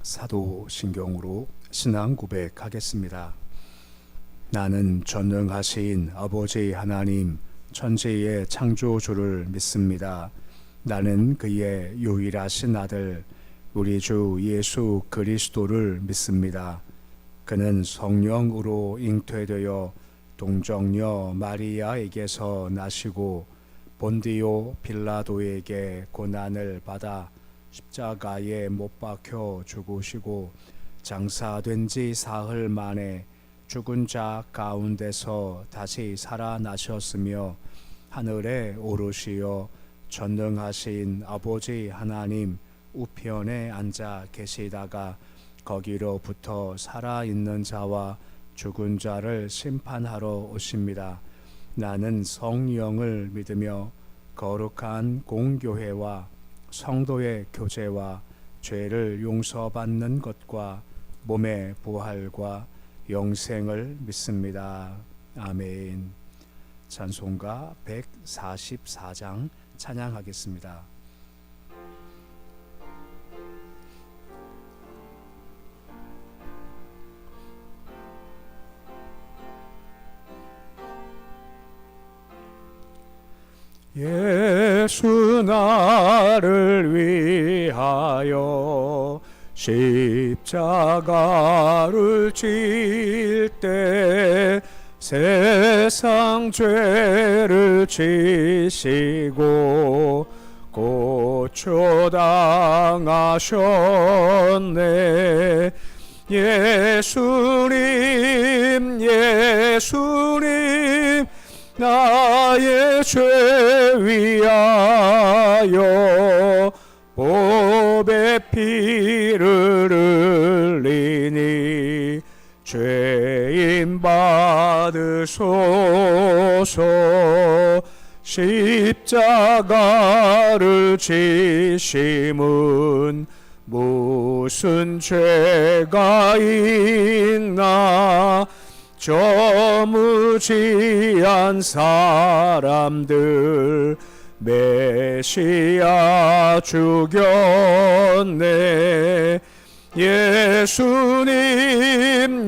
사도신경으로 신앙 고백하겠습니다. 나는 전능하신 아버지 하나님 천지의 창조주를 믿습니다. 나는 그의 유일하신 아들 우리 주 예수 그리스도를 믿습니다. 그는 성령으로 잉태되어 동정녀 마리아에게서 나시고 본디오 빌라도에게 고난을 받아 십자가에 못 박혀 죽으시고 장사된 지 사흘 만에 죽은 자 가운데서 다시 살아나셨으며 하늘에 오르시어 전능하신 아버지 하나님 우편에 앉아 계시다가 거기로부터 살아있는 자와 죽은 자를 심판하러 오십니다. 나는 성령을 믿으며 거룩한 공교회와 성도의 교제와 죄를 용서받는 것과 몸의 부활과 영생을 믿습니다. 아멘. 찬송가 144장 찬양하겠습니다. 예수 나를 위하여 십자가를 질 때 세상 죄를 지시고 고초당하셨네. 예수님 예수님 나의 죄 위하여 보배 피를 흘리니 죄인 받으소서. 십자가를 지심은 무슨 죄가 있나. 저 무지한 사람들 메시아 죽였네. 예수님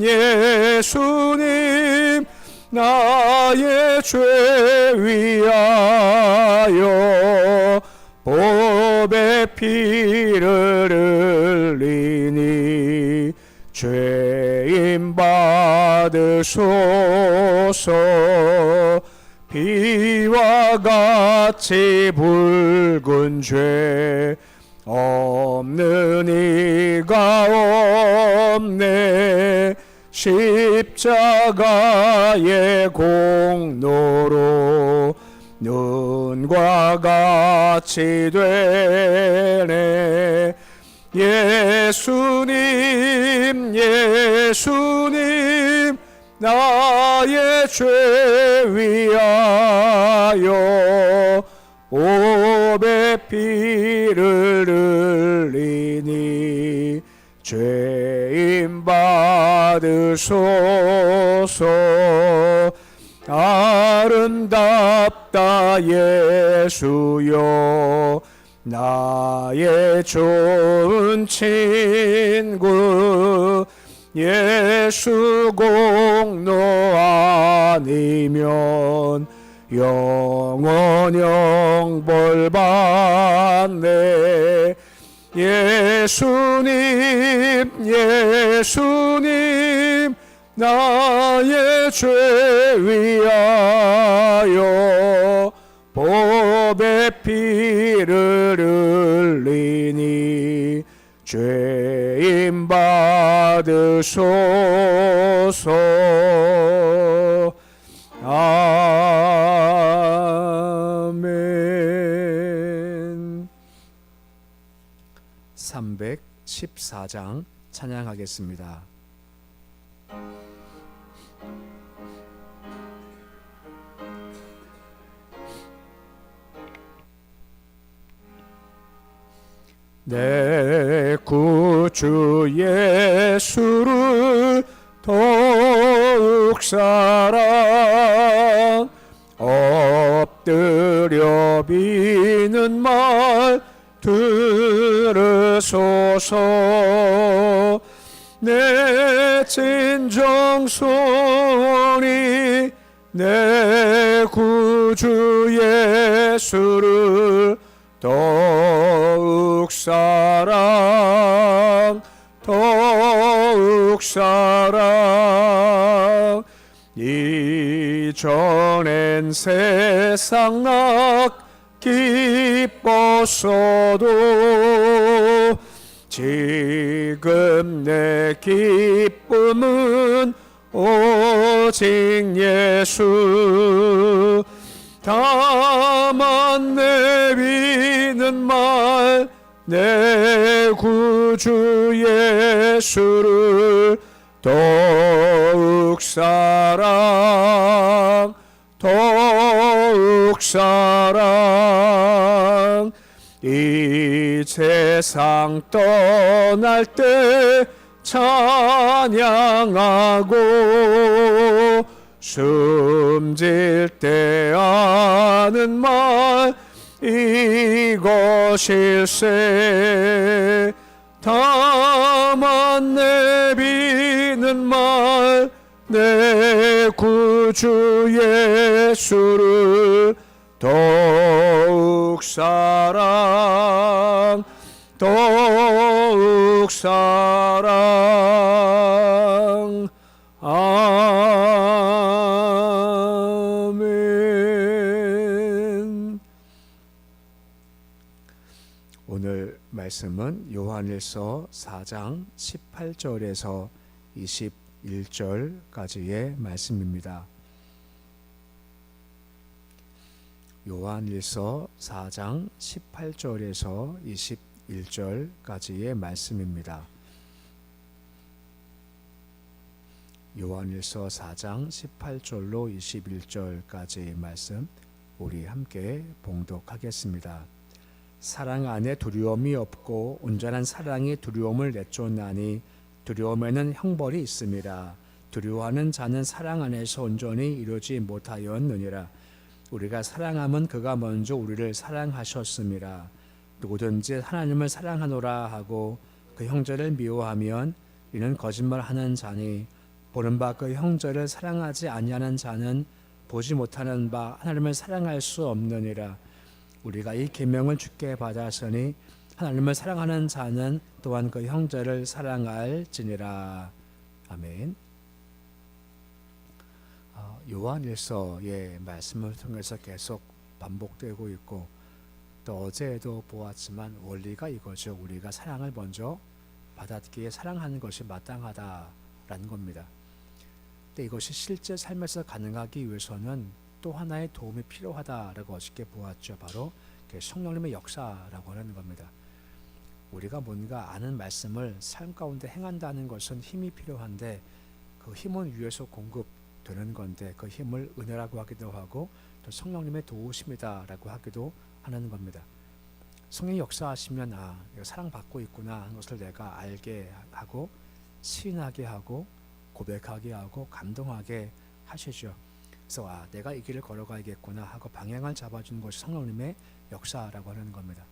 예수님 나의 죄 위하여 보배 피를 흘리니 죄인 받으소서. 비와 같이 붉은 죄 없는 이가 없네. 십자가의 공로로 눈과 같이 되네. 예수님 예수님 나의 죄 위하여 보배 피를 흘리니 죄인 받으소서. 아름답다 예수여 나의 좋은 친구. 예수 공로 아니면 영원형 벌 받네. 예수님 예수님 나의 죄 위하여 보배 피를 흘리니 죄인 받으소서. 아멘. 314장 찬양하겠습니다. 내 구주 예수를 더욱 사랑 엎드려 비는 말 들으 주소서. 내 진정 소원이 내 구주 예수를 더욱 사랑 이전엔 세상 낙 기뻤어도 지금 내 기쁨은 오직 예수. 다만 내비는 말 내 구주 예수를 더욱 사랑 이 세상 떠날 때 찬양하고 숨질 때 하는 말 이것일세. 다만 내비는 말 내 구주 예수를 더욱 사랑 아멘. 오늘 말씀은 요한일서 4장 18절에서 21절까지의 말씀입니다. 요한일서 4장 18절에서 21절까지의 말씀입니다. 요한일서 4장 18절로 21절까지의 말씀 우리 함께 봉독하겠습니다. 사랑 안에 두려움이 없고 온전한 사랑이 두려움을 내쫓나니 두려움에는 형벌이 있음이라. 두려워하는 자는 사랑 안에서 온전히 이루지 못하였느니라. 우리가 사랑함은 그가 먼저 우리를 사랑하셨음이라. 누구든지 하나님을 사랑하노라 하고 그 형제를 미워하면 이는 거짓말하는 자니 보는 바 그 형제를 사랑하지 아니하는 자는 보지 못하는 바 하나님을 사랑할 수 없느니라. 우리가 이 계명을 주께 받았으니 하나님을 사랑하는 자는 또한 그 형제를 사랑할지니라. 아멘. 요한일서의 말씀을 통해서 계속 반복되고 있고 또 어제도 보았지만 원리가 이거죠. 우리가 사랑을 먼저 받았기에 사랑하는 것이 마땅하다라는 겁니다. 근데 이것이 실제 삶에서 가능하기 위해서는 또 하나의 도움이 필요하다라고 어저께 보았죠. 바로 성령님의 역사라고 하는 겁니다. 우리가 뭔가 아는 말씀을 삶 가운데 행한다는 것은 힘이 필요한데 그 힘은 위에서 공급되는 건데 그 힘을 은혜라고 하기도 하고 또 성령님의 도우심이다라고 하기도 하는 겁니다. 성령이 역사하시면 내가 사랑받고 있구나 하는 것을 내가 알게 하고 시인하게 하고 고백하게 하고 감동하게 하시죠. 그래서 내가 이 길을 걸어가야겠구나 하고 방향을 잡아주는 것이 성령님의 역사라고 하는 겁니다.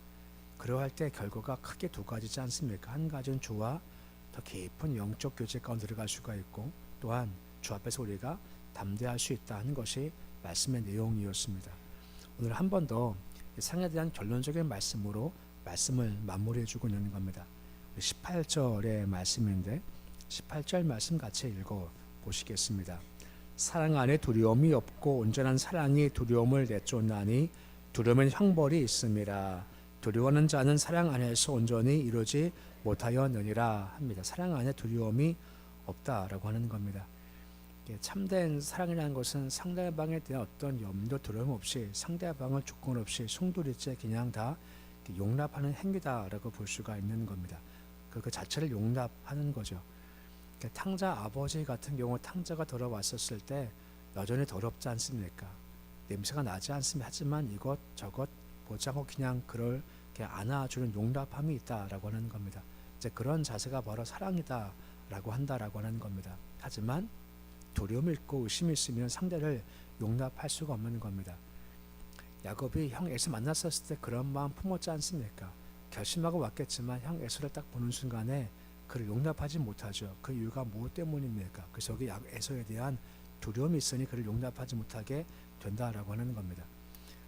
그러할 때 결과가 크게 두 가지지 않습니까? 한 가지는 주와 더 깊은 영적 교제 가운데 들어갈 수가 있고 또한 주 앞에서 우리가 담대할 수 있다는 것이 말씀의 내용이었습니다. 오늘 한 번 더 상에 대한 결론적인 말씀으로 말씀을 마무리해주고 있는 겁니다. 18절의 말씀인데 18절 말씀 같이 읽어 보시겠습니다. 사랑 안에 두려움이 없고 온전한 사랑이 두려움을 내쫓나니 두려움은 형벌이 있음이라. 두려워하는 자는 사랑 안에서 온전히 이루지 못하였느니라 합니다. 사랑 안에 두려움이 없다라고 하는 겁니다. 참된 사랑이라는 것은 상대방에 대한 어떤 염려 두려움 없이 상대방을 조건 없이 송두리째 그냥 다 용납하는 행위다라고 볼 수가 있는 겁니다. 그 자체를 용납하는 거죠. 탕자 아버지 같은 경우 탕자가 들어왔었을 때 여전히 더럽지 않습니까? 냄새가 나지 않습니다. 하지만 이것저것 보지 않고 그냥 그를 안아주는 용납함이 있다라고 하는 겁니다. 이제 그런 자세가 바로 사랑이다라고 한다라고 하는 겁니다. 하지만 두려움이 있고 의심이 있으면 상대를 용납할 수가 없는 겁니다. 야곱이 형 에서 만났었을 때 그런 마음 품었지 않습니까? 결심하고 왔겠지만 형 에서를 딱 보는 순간에 그를 용납하지 못하죠. 그 이유가 무엇 때문입니까? 그 속에 에서에 대한 두려움이 있으니 그를 용납하지 못하게 된다라고 하는 겁니다.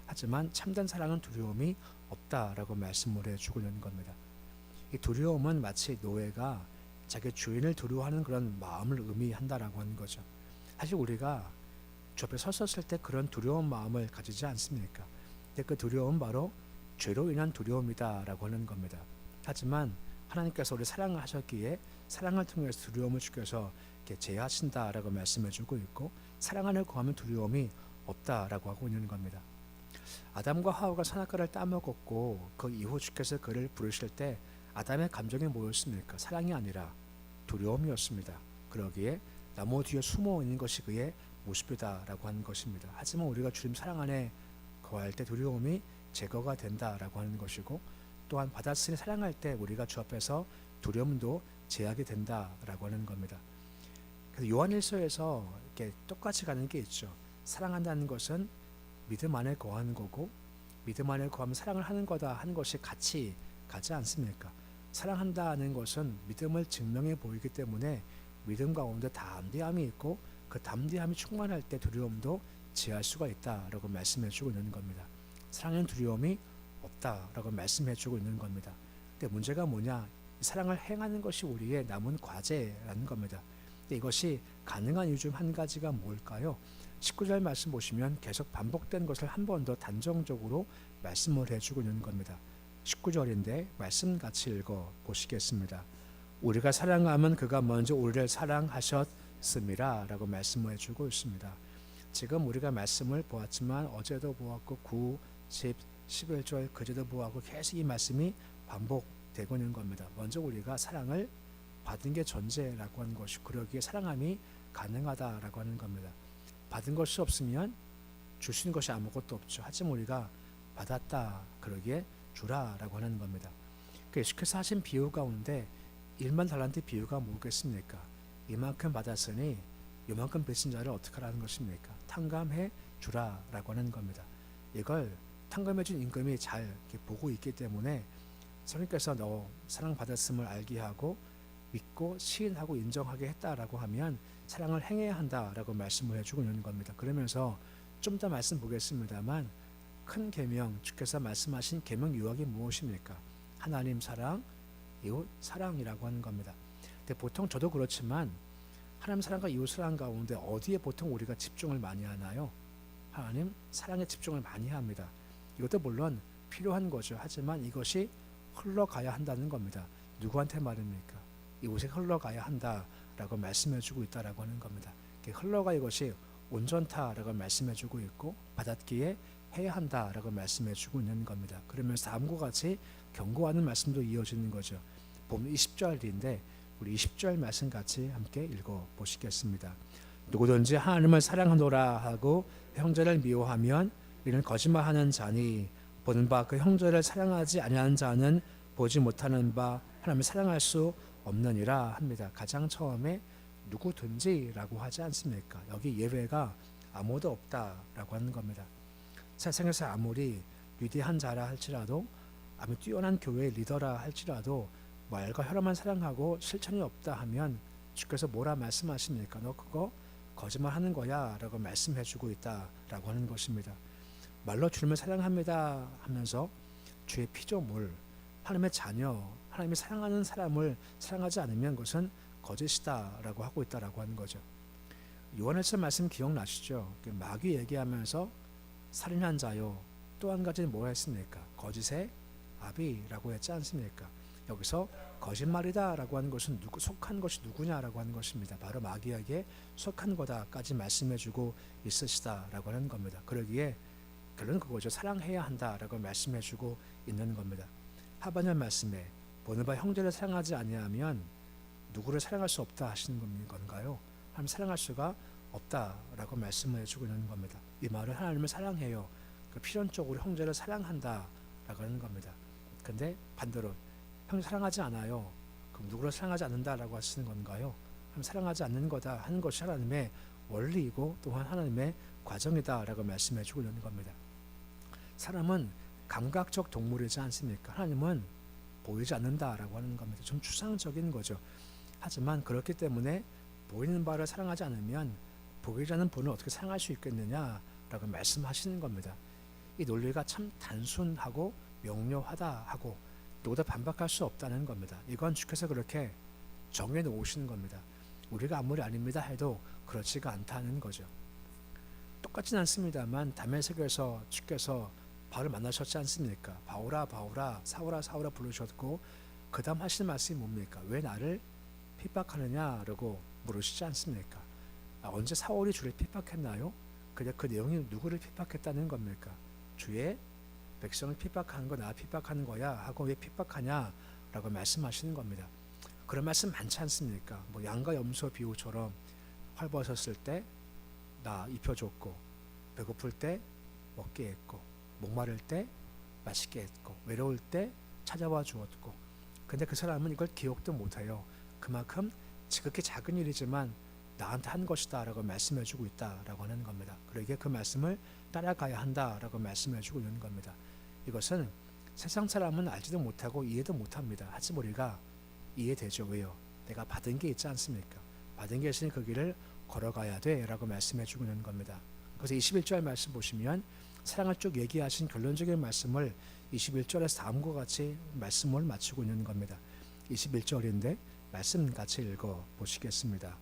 하지만 참된 사랑은 두려움이 없다라고 말씀을 해주고 있는 겁니다. 이 두려움은 마치 노예가 자기 주인을 두려워하는 그런 마음을 의미한다라고 하는 거죠. 사실 우리가 주 앞에 섰을 때 그런 두려운 마음을 가지지 않습니까? 근데 그 두려움은 바로 죄로 인한 두려움이다라고 하는 겁니다. 하지만 하나님께서 우리 사랑을 하셨기에 사랑을 통해서 두려움을 주께서 제하신다라고 말씀해주고 있고, 사랑 안을 구하면 두려움이 없다라고 하고 있는 겁니다. 아담과 하와가 선악과를 따먹었고 그 이후 주께서 그를 부르실 때 아담의 감정이 뭐였습니까? 사랑이 아니라 두려움이었습니다. 그러기에 나무 뒤에 숨어 있는 것이 그의 모습이다라고 하는 것입니다. 하지만 우리가 주님 사랑 안에 거할 때 두려움이 제거가 된다라고 하는 것이고, 또한 받았으니 사랑할 때 우리가 주 앞에서 두려움도 제하게 된다라고 하는 겁니다. 그래서 요한일서에서 이렇게 똑같이 가는 게 있죠. 사랑한다는 것은 믿음 안에 거하는 거고, 믿음 안에 거하면 사랑을 하는 거다 하는 것이 같이 가지 않습니까? 사랑한다는 것은 믿음을 증명해 보이기 때문에 믿음 가운데 담대함이 있고, 그 담대함이 충만할 때 두려움도 제할 수가 있다라고 말씀해 주고 있는 겁니다. 사랑에는 두려움이 없다라고 말씀해 주고 있는 겁니다. 근데 문제가 뭐냐? 사랑을 행하는 것이 우리의 남은 과제라는 겁니다. 근데 이것이 가능한 이유 중 한 가지가 뭘까요? 19절 말씀 보시면 계속 반복된 것을 한 번 더 단정적으로 말씀을 해주고 있는 겁니다. 19절인데 말씀 같이 읽어 보시겠습니다. 우리가 사랑하면 그가 먼저 우리를 사랑하셨음이라 라고 말씀을 해주고 있습니다. 지금 우리가 말씀을 보았지만 어제도 보았고 9, 10, 11절 그제도 보았고 계속 이 말씀이 반복되고 있는 겁니다. 먼저 우리가 사랑을 받은 게 전제라고 하는 것이, 그러기에 사랑함이 가능하다라고 하는 겁니다. 받은 것이 없으면 주시는 것이 아무것도 없죠. 하지만 우리가 받았다 그러기에 주라라고 하는 겁니다. 예수께서 하신 비유 가운데 1만 달란트 비유가 뭐겠습니까? 이만큼 받았으니 이만큼 빚진 자를 어떻게 하라는 것입니까? 탕감해 주라라고 하는 겁니다. 이걸 탕감해 준 임금이 잘 이렇게 보고 있기 때문에 성령께서 너 사랑받았음을 알게 하고 믿고 시인하고 인정하게 했다라고 하면 사랑을 행해야 한다라고 말씀을 해주고 있는 겁니다. 그러면서 좀 더 말씀 보겠습니다만, 큰 계명, 주께서 말씀하신 계명 유학이 무엇입니까? 하나님 사랑, 이웃 사랑이라고 하는 겁니다. 근데 보통 저도 그렇지만 하나님 사랑과 이웃 사랑 가운데 어디에 보통 우리가 집중을 많이 하나요? 하나님 사랑에 집중을 많이 합니다. 이것도 물론 필요한 거죠. 하지만 이것이 흘러가야 한다는 겁니다. 누구한테 말입니까? 이곳에 흘러가야 한다라고 말씀해주고 있다라고 하는 겁니다. 흘러가 이것이 온전타라고 말씀해주고 있고 받았기에 해야 한다라고 말씀해주고 있는 겁니다. 그러면서 다음과 같이 경고하는 말씀도 이어지는 거죠. 보면 20절인데 우리 20절 말씀 같이 함께 읽어 보시겠습니다. 누구든지 하나님을 사랑하노라 하고 형제를 미워하면 이는 거짓말하는 자니, 보는 바 그 형제를 사랑하지 아니하는 자는 보지 못하는 바 하나님을 사랑할 수 없느니라 합니다. 가장 처음에 누구든지라고 하지 않습니까? 여기 예외가 아무도 없다라고 하는 겁니다. 세상에서 아무리 위대한 자라 할지라도, 아무리 뛰어난 교회의 리더라 할지라도 말과 혈압만 사랑하고 실천이 없다 하면 주께서 뭐라 말씀하십니까? 너 그거 거짓말하는 거야 라고 말씀해주고 있다라고 하는 것입니다. 말로 주님을 사랑합니다 하면서 주의 피조물, 하나님의 자녀, 하나님이 사랑하는 사람을 사랑하지 않으면 그것은 거짓이다라고 하고 있다라고 하는 거죠. 요한일서 말씀 기억나시죠? 마귀 얘기하면서 살인한 자요, 또 한 가지는 뭐 했습니까? 거짓의 아비라고 했지 않습니까? 여기서 거짓말이다라고 하는 것은 속한 것이 누구냐라고 하는 것입니다. 바로 마귀에게 속한 거다까지 말씀해주고 있으시다라고 하는 겁니다. 그러기에 결론은 그거죠. 사랑해야 한다라고 말씀해주고 있는 겁니다. 하반절 말씀에 보는 바 형제를 사랑하지 아니하면 누구를 사랑할 수 없다 하시는 건가요? 하나님 사랑할 수가 없다라고 말씀을 해주고 있는 겁니다. 이 말은 하나님을 사랑해요. 필연적으로 형제를 사랑한다라고 하는 겁니다. 근데 반대로 형제 사랑하지 않아요. 그럼 누구를 사랑하지 않는다라고 하시는 건가요? 하나님 사랑하지 않는 거다 하는 것이 하나님의 원리이고 또한 하나님의 과정이다라고 말씀해주고 있는 겁니다. 사람은 감각적 동물이지 않습니까? 하나님은 보이지 않는다라고 하는 겁니다. 좀 추상적인 거죠. 하지만 그렇기 때문에 보이는 바를 사랑하지 않으면 보이지 않는 분을 어떻게 사랑할 수 있겠느냐라고 말씀하시는 겁니다. 이 논리가 참 단순하고 명료하다 하고 누구도 반박할 수 없다는 겁니다. 이건 주께서 그렇게 정해 놓으시는 겁니다. 우리가 아무리 아닙니다 해도 그렇지가 않다는 거죠. 똑같진 않습니다만 다메섹에서 주께서 바울을 만나셨지 않습니까? 바울아 바울아 사울아 사울아 부르셨고 그 다음 하시는 말씀이 뭡니까? 왜 나를 핍박하느냐라고 물으시지 않습니까? 언제 사울이 주를 핍박했나요? 근데 그 내용이 누구를 핍박했다는 겁니까? 주의 백성을 핍박하는 거 나 핍박하는 거야 하고 왜 핍박하냐라고 말씀하시는 겁니다. 그런 말씀 많지 않습니까? 뭐 양과 염소 비유처럼 헐벗었을 때 나 입혀줬고 배고플 때 먹게 했고 목마를 때 맛있게 했고 외로울 때 찾아와 주었고 근데 그 사람은 이걸 기억도 못해요. 그만큼 지극히 작은 일이지만 나한테 한 것이다 라고 말씀해주고 있다라고 하는 겁니다. 그러기에 그 말씀을 따라가야 한다라고 말씀해주고 있는 겁니다. 이것은 세상 사람은 알지도 못하고 이해도 못합니다. 하지만 우리가 이해되죠. 왜요? 내가 받은 게 있지 않습니까? 받은 게 있으니 그 길을 걸어가야 돼 라고 말씀해주고 있는 겁니다. 그래서 21절 말씀 보시면 사랑을 쭉 얘기하신 결론적인 말씀을 21절에서 다음과 같이 말씀을 마치고 있는 겁니다. 21절인데 말씀 같이 읽어 보시겠습니다.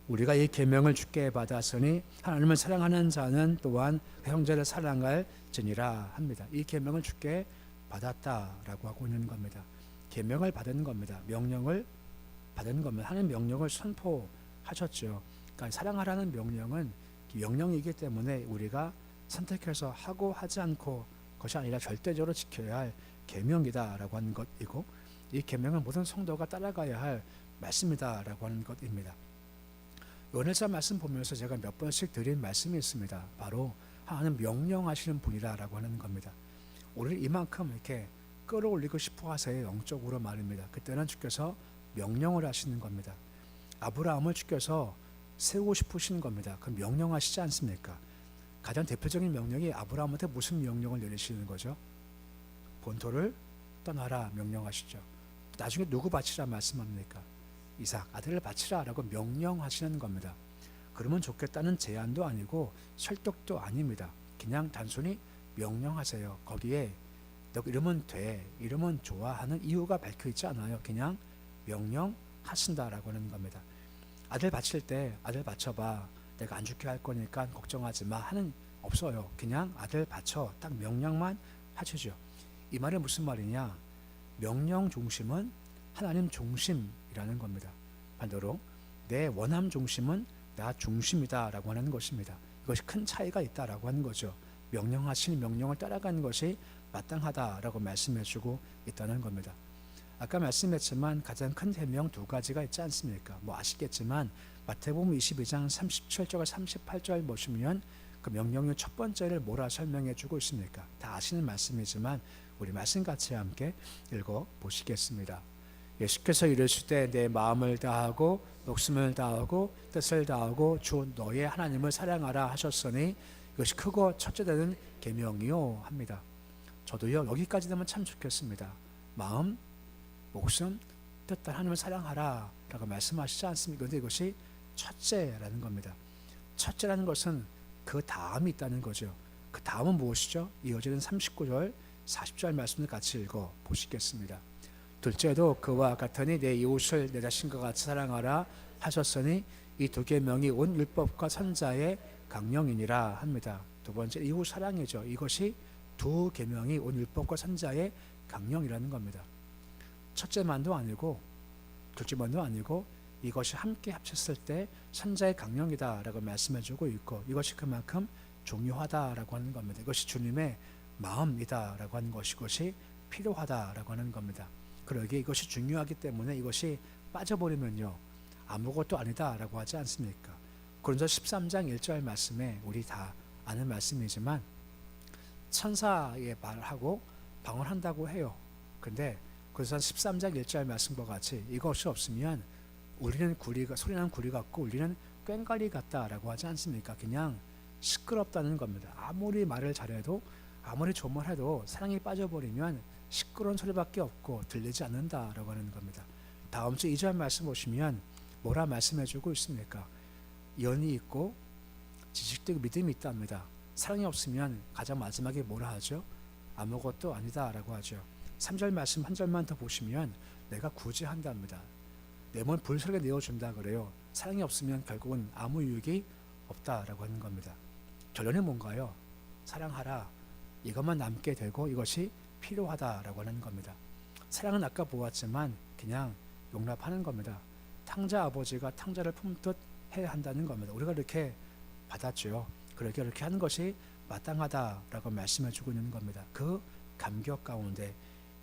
우리가 이 계명을 주께 받았으니 하나님을 사랑하는 자는 또한 형제를 사랑할지니라 합니다. 이 계명을 주께 받았다라고 하고 있는 겁니다. 계명을 받은 겁니다. 명령을 받은 겁니다. 하나님 명령을 선포하셨죠. 그러니까 사랑하라는 명령은 명령이기 때문에 우리가 선택해서 하고 하지 않고 것이 아니라 절대적으로 지켜야 할 계명이다라고 하는 것이고 이 계명은 모든 성도가 따라가야 할 말씀이다라고 하는 것입니다. 요한일서 말씀 보면서 제가 몇 번씩 드린 말씀이 있습니다. 바로 하나님 명령하시는 분이라고 하는 겁니다. 우리를 이만큼 이렇게 끌어올리고 싶어 하세요. 영적으로 말입니다. 그때는 주께서 명령을 하시는 겁니다. 아브라함을 주께서 세우고 싶으신 겁니다. 그 명령하시지 않습니까? 가장 대표적인 명령이 아브라함한테 무슨 명령을 내리시는 거죠? 본토를 떠나라 명령하시죠. 나중에 누구 바치라 말씀합니까? 이삭 아들을 바치라 라고 명령하시는 겁니다. 그러면 좋겠다는 제안도 아니고 설득도 아닙니다. 그냥 단순히 명령하세요. 거기에 너 이러면 돼, 이러면 좋아하는 이유가 밝혀있지 않아요. 그냥 명령하신다라고 하는 겁니다. 아들 바칠 때 아들 바쳐봐, 내가 안 죽게 할 거니까 걱정하지 마 하는 없어요. 그냥 아들 바쳐, 딱 명령만 하시죠. 이 말은 무슨 말이냐? 명령 중심은 하나님 중심이라는 겁니다. 반대로 내 원함 중심은 나 중심이다 라고 하는 것입니다. 이것이 큰 차이가 있다라고 하는 거죠. 명령하신 명령을 따라가는 것이 마땅하다라고 말씀해주고 있다는 겁니다. 아까 말씀했지만 가장 큰 계명 두 가지가 있지 않습니까? 뭐 아시겠지만 마태복음 22장 37절 38절 보시면 그 명령의 첫 번째를 뭐라 설명해 주고 있습니까? 다 아시는 말씀이지만 우리 말씀 같이 함께 읽어 보시겠습니다. 예수께서 이르실 때 내 마음을 다하고 목숨을 다하고 뜻을 다하고 주 너의 하나님을 사랑하라 하셨으니 이것이 크고 첫째 되는 계명이요 합니다. 저도요 여기까지 되면 참 좋겠습니다. 마음, 목숨, 뜻 따라 하나님을 사랑하라 라고 말씀하시지 않습니까? 그런데 이것이 첫째라는 겁니다. 첫째라는 것은 그 다음이 있다는 거죠. 그 다음은 무엇이죠? 이어지는 39절, 40절 말씀을 같이 읽어 보시겠습니다. 둘째도 그와 같으니 내 이웃을 내 자신과 같이 사랑하라 하셨으니 이 두 계명이 온 율법과 선자의 강령이니라 합니다. 두 번째 이웃 사랑이죠. 이것이 두 계명이 온 율법과 선자의 강령이라는 겁니다. 첫째만도 아니고 둘째만도 아니고 이것이 함께 합쳤을 때 선자의 강령이다라고 말씀해주고 있고 이것이 그만큼 중요하다라고 하는 겁니다. 이것이 주님의 마음이다라고 하는 것이 필요하다라고 하는 겁니다. 그러기에 이것이 중요하기 때문에 이것이 빠져버리면요 아무것도 아니다라고 하지 않습니까? 고린도서 13장 1절 말씀에 우리 다 아는 말씀이지만 천사의 말하고 방언한다고 해요. 근데 그래서 13장 1절 말씀과 같이 이것이 없으면 우리는 소리나는 구리 같고 우리는 꽹과리 같다라고 하지 않습니까? 그냥 시끄럽다는 겁니다. 아무리 말을 잘해도 아무리 조언해도 사랑이 빠져버리면 시끄러운 소리밖에 없고 들리지 않는다라고 하는 겁니다. 다음 주 2절 말씀 보시면 뭐라 말씀해주고 있습니까? 연이 있고 지식도 있고 믿음이 있답니다. 사랑이 없으면 가장 마지막에 뭐라 하죠? 아무것도 아니다 라고 하죠. 3절 말씀 한 절만 더 보시면 내가 구제한답니다. 내 몸 불살게 내어준다 그래요. 사랑이 없으면 결국은 아무 유익이 없다라고 하는 겁니다. 결론은 뭔가요? 사랑하라. 이것만 남게 되고 이것이 필요하다라고 하는 겁니다. 사랑은 아까 보았지만 그냥 용납하는 겁니다. 탕자 아버지가 탕자를 품듯 해야 한다는 겁니다. 우리가 이렇게 받았죠. 그렇게 하는 것이 마땅하다라고 말씀해주고 있는 겁니다. 그 감격 가운데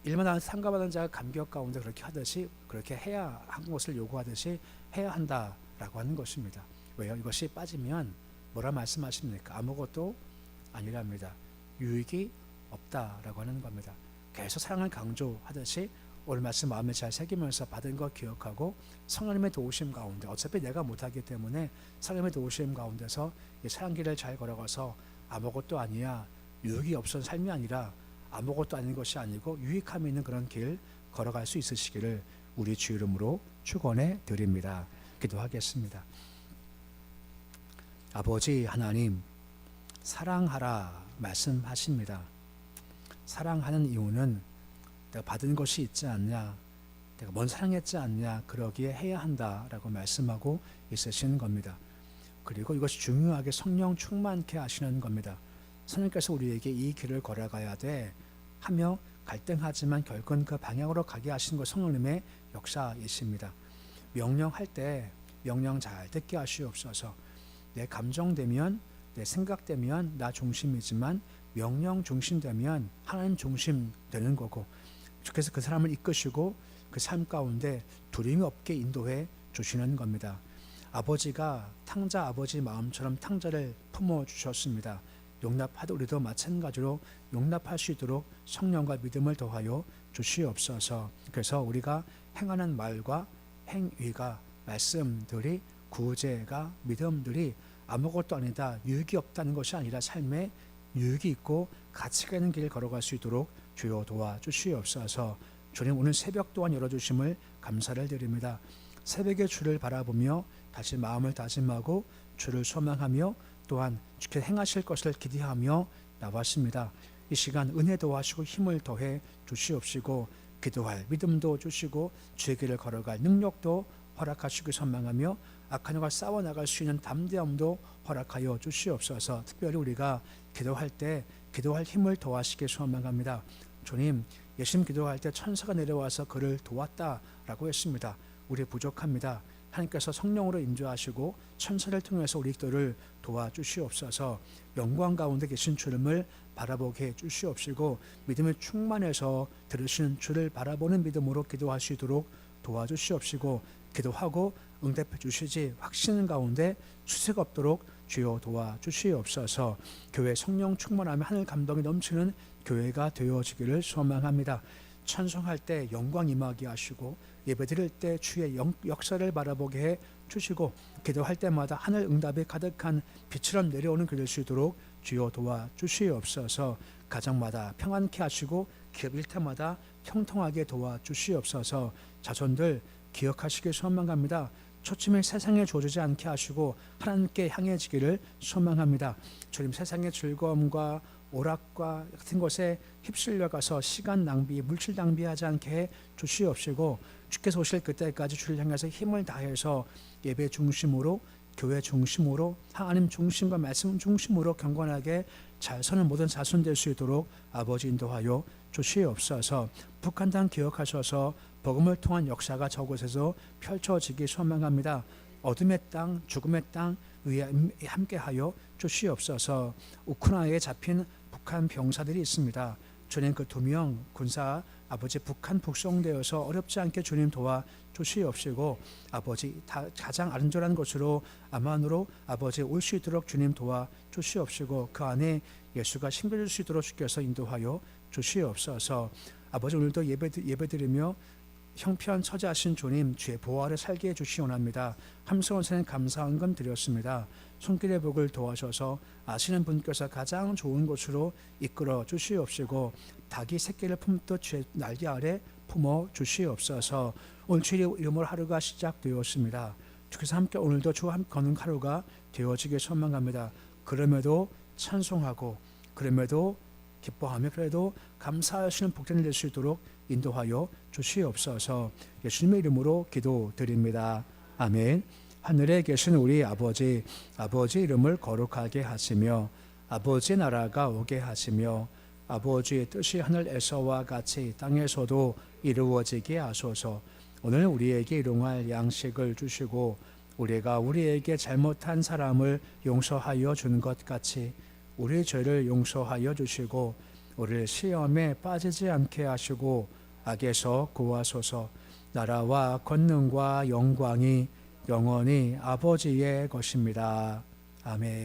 일만 상가받은 자가 감격 가운데 그렇게 하듯이 그렇게 해야 한 것을 요구하듯이 해야 한다라고 하는 것입니다. 왜요? 이것이 빠지면 뭐라 말씀하십니까? 아무것도 아니랍니다. 유익이 없다라고 하는 겁니다. 계속 사랑을 강조하듯이 오늘 말씀 마음에 잘 새기면서 받은 것 기억하고 성령님의 도우심 가운데 어차피 내가 못하기 때문에 성령님의 도우심 가운데서 이 사랑길을 잘 걸어가서 아무것도 아니야 유익이 없은 삶이 아니라 아무것도 아닌 것이 아니고 유익함이 있는 그런 길 걸어갈 수 있으시기를 우리 주 이름으로 축원해 드립니다. 기도하겠습니다. 아버지 하나님 사랑하라 말씀하십니다. 사랑하는 이유는 내가 받은 것이 있지 않냐, 내가 뭔 사랑했지 않냐, 그러기에 해야 한다라고 말씀하고 있으시는 겁니다. 그리고 이것이 중요하게 성령 충만케 하시는 겁니다. 성령께서 우리에게 이 길을 걸어가야 돼 하며 갈등하지만 결국은 그 방향으로 가게 하신 것 성령님의 역사이십니다. 명령할 때 명령 잘 듣게 하시옵소서. 내 감정되면 내 생각되면 나 중심이지만 명령 중심되면 하나님 중심 되는 거고 주께서 그 사람을 이끄시고 그 삶 가운데 두려움이 없게 인도해 주시는 겁니다. 아버지가 탕자 아버지 마음처럼 탕자를 품어 주셨습니다. 용납하듯 우리도 마찬가지로 용납할 수 있도록 성령과 믿음을 더하여 주시옵소서. 그래서 우리가 행하는 말과 행위가 말씀들이 구제가 믿음들이 아무것도 아니다 유익이 없다는 것이 아니라 삶에 유익이 있고 가치가 있는 길 걸어갈 수 있도록 주여 도와주시옵소서. 주님 오늘 새벽 또한 열어주심을 감사를 드립니다. 새벽에 주를 바라보며 다시 마음을 다짐하고 주를 소망하며 또한 주께 행하실 것을 기대하며 나왔습니다. 이 시간 은혜 도와주시고 힘을 더해 주시옵시고 기도할 믿음도 주시고 주의 길을 걸어갈 능력도 허락하시기 선망하며 악한 영과 싸워나갈 수 있는 담대함도 허락하여 주시옵소서. 특별히 우리가 기도할 때 기도할 힘을 더하시기 소망합니다. 주님 예심 기도할 때 천사가 내려와서 그를 도왔다라고 했습니다. 우리 부족합니다. 하나님께서 성령으로 인도하시고 천사를 통해서 우리 기도를 도와주시옵소서. 영광 가운데 계신 주님을 바라보게 해주시옵시고 믿음에 충만해서 들으시는 주를 바라보는 믿음으로 기도할 수 있도록 도와주시옵시고 기도하고 응답해 주시지 확신 가운데 수색 없도록 주여 도와주시옵소서. 교회 성령 충만하며 하늘 감동이 넘치는 교회가 되어지기를 소망합니다. 찬송할 때 영광 임하게 하시고 예배드릴 때 주의 역사를 바라보게 해 주시고 기도할 때마다 하늘 응답이 가득한 빛처럼 내려오는 그될 수 있도록 주여 도와주시옵소서. 가정마다 평안케 하시고 기업 일터마다 형통하게 도와주시옵소서. 자손들 기억하시길 소망합니다. 초침을 세상에 주어지지 않게 하시고 하나님께 향해지기를 소망합니다. 주님 세상의 즐거움과 오락과 같은 것에 휩쓸려 가서 시간 낭비, 물질 낭비하지 않게 해 주시옵시고 주께서 오실 그때까지 주를 향해서 힘을 다해서 예배 중심으로 교회 중심으로 하나님 중심과 말씀 중심으로 경건하게 잘 서는 모든 자손 될 수 있도록 아버지 인도하여 주시옵소서. 북한 땅 기억하셔서 복음을 통한 역사가 저곳에서 펼쳐지기 소망합니다. 어둠의 땅, 죽음의 땅 위에 함께하여 주시옵소서. 우크라이나에 잡힌 북한 병사들이 있습니다. 주님 그 2명 군사 아버지 북한 북송되어서 어렵지 않게 주님 도와 주시옵시고 아버지 가장 안전한 곳으로 암만으로 아버지 올 수 있도록 주님 도와 주시옵시고 그 안에 예수가 심겨질 수 있도록 주께서 인도하여 주시옵소서. 아버지 오늘도 예배드리며 형편 처자하신 주님 주의 보호 아래 살게 해주시옵나이다. 함성원사님 감사 헌금 드렸습니다. 손길의 복을 도와셔서 아시는 분께서 가장 좋은 곳으로 이끌어 주시옵시고 닭이 새끼를 품듯 주의 날개 아래 품어 주시옵소서. 오늘 주의 이름으로 하루가 시작되었습니다. 주께서 함께 오늘도 주와 함께 거는 하루가 되어지길 소망합니다. 그럼에도 찬송하고 그럼에도 기뻐하며 그래도 감사하시는 복전을 낼 수 있도록 인도하여 주시옵소서. 예수님의 이름으로 기도드립니다. 아멘. 하늘에 계신 우리 아버지, 아버지 이름을 거룩하게 하시며 아버지 나라가 오게 하시며 아버지의 뜻이 하늘에서와 같이 땅에서도 이루어지게 하소서. 오늘 우리에게 일용할 양식을 주시고 우리가 우리에게 잘못한 사람을 용서하여 준 것 같이 우리 죄를 용서하여 주시고 우리를 시험에 빠지지 않게 하시고 악에서 구하소서. 나라와 권능과 영광이 영원히 아버지의 것입니다. 아멘.